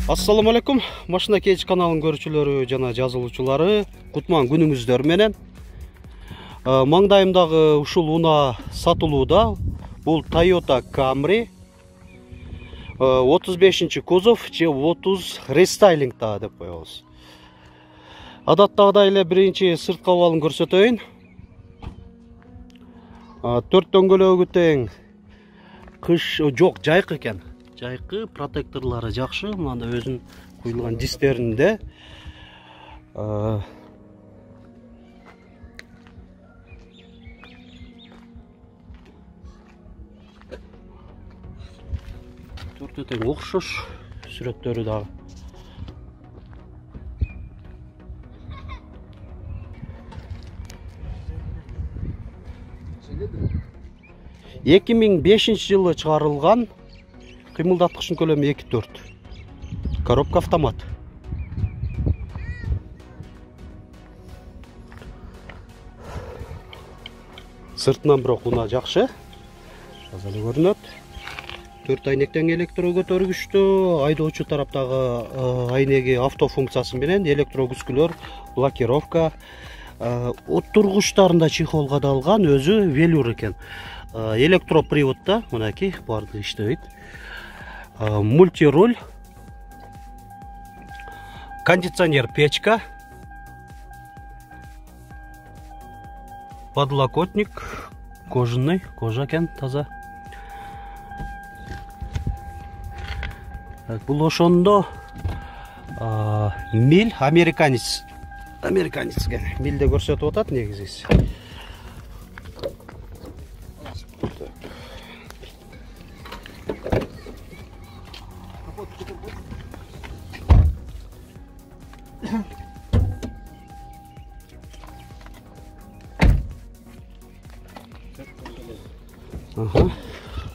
Assalamu alaikum. Машина Кейдж каналын көрүүчүлөрү жана жазылуучулары, кутман күнүңүздөр менен. Маңдайымдагы ушул унаа сатылууда. Бул Toyota Camry 35 кузов же 30 рестайлингда деп коебуз. Адаттагыдай эле биринчи сырткы абалын көрсөтөйүн. 4 дөңгөлөгү тең. Кыш жок, жайкы экен. Жайкы, протекторлары жакшы, мында өзүнүн куюлган дистеринде. Төртөө тең окшош, сүрөттөрү дагы. Эки миң бешинчи жылы чыгарылган. Кыймылдаткычтын көлөмү 2.4. Коробка автомат. Сыртынан бирок унаа жакшы. Азыр эле көрүнөт. 4 айнектен электро көтөргүчтүү, айдоочу тараптагы айнеги авто функциясы менен электро күскүлөр, блокировка, отургучтарында чехол кадалган, өзү велюр экен. Электроприводда мынакей барды иштебейт. Мультируль, кондиционер, печка, подлокотник, кожаный, кожа экен, таза. Бул ошондо миль американец экен. Милде көрсөтүп атат негизиси.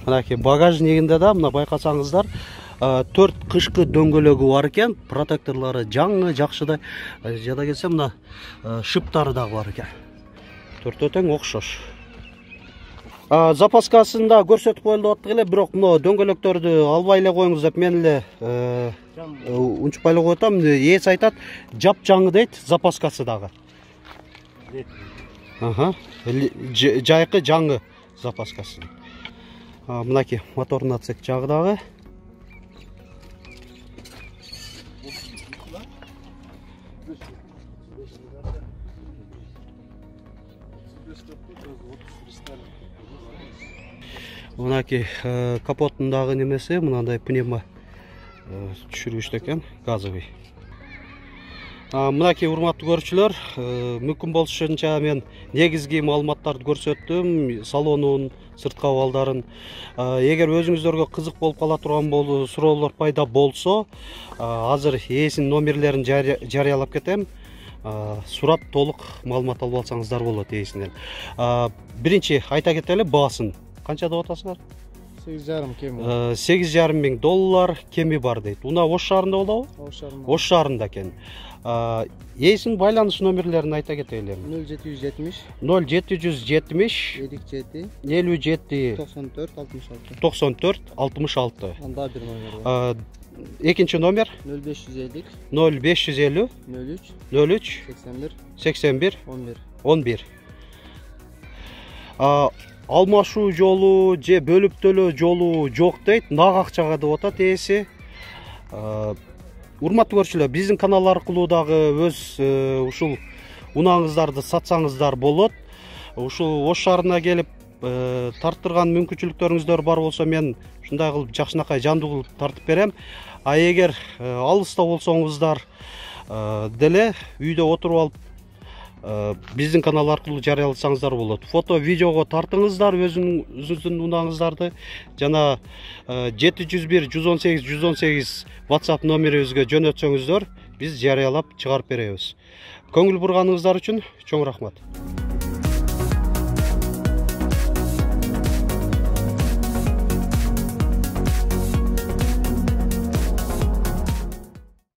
Мынакей багажнигинде да мына байкасаңыздар 4 кышкы дөңгөлөгү бар экен, протекторлору жаңы, жакшыдай. Жада келсе мына шыптары дагы бар экен. Төртөө тең окшош. Запаскасында көрсөтүп коюлуп аттык эле, бирок мына дөңгөлөктөрдү албай эле коюңуз деп мен эле унчукпай эле коём. Ээси айтат, жапжаңы дейт, запаскасы дагы. Жайкы жаңы запаскасы. Мынакей моторный отсек жагы дагы. Мынакей капоттун дагы немеси, мынандай пневма түшүргүч экен, газовый. Мынакей урматтуу көрүүчүлөр, мүмкүн болушунча мен негизги маалыматтарды көрсөттүм, салонун, сырткы абалдарын. Эгер өзүңүздөргө кызык болуп кала турган суроолор пайда болсо, азыр ээсинин номерлерин жарыялап кетем. Сурап толук маалымат алып алсаңыздар болот ээсинен. Биринчи айта кетели, баасын. Канча деп атасыңар? 8,5 кеми. 8,5 миң доллар кеми бар дейт. Уна Ош шаарында болобу? Ош шаарында экен. Ээсинин байланыш номерлерин айта кетели. 0770 57 94 66. Анда бир номер бар. Экинчи номер 0550 03 81 11. Алмашуу жолу же бөлүптөлөө жолу жок дейт, нак акчага деп атат ээси. Урматтуу көрүүчүлөр, биздин канал аркылуу дагы өз ушул унааңыздарды сатсаңыздар болот. Ушул Ош шаарына келип тарттырган мүмкүнчүлүктөрүңүздөр бар болсо, мен ушундай кылып жакшынакай жандуу кылып тартып берем. Эгер алыста болсоңуздар деле үйдө отуруп алып биздин канал аркылуу жарыяласаңыздар болот. Фото, видеого тартыңыздар өзүңүздүн унааңыздарды, жана 701 118 118 WhatsApp номерибизге жөнөтсөңүздөр, биз жарыялап чыгарып беребиз. Көңүл бурганыңыздар үчүн чоң рахмат.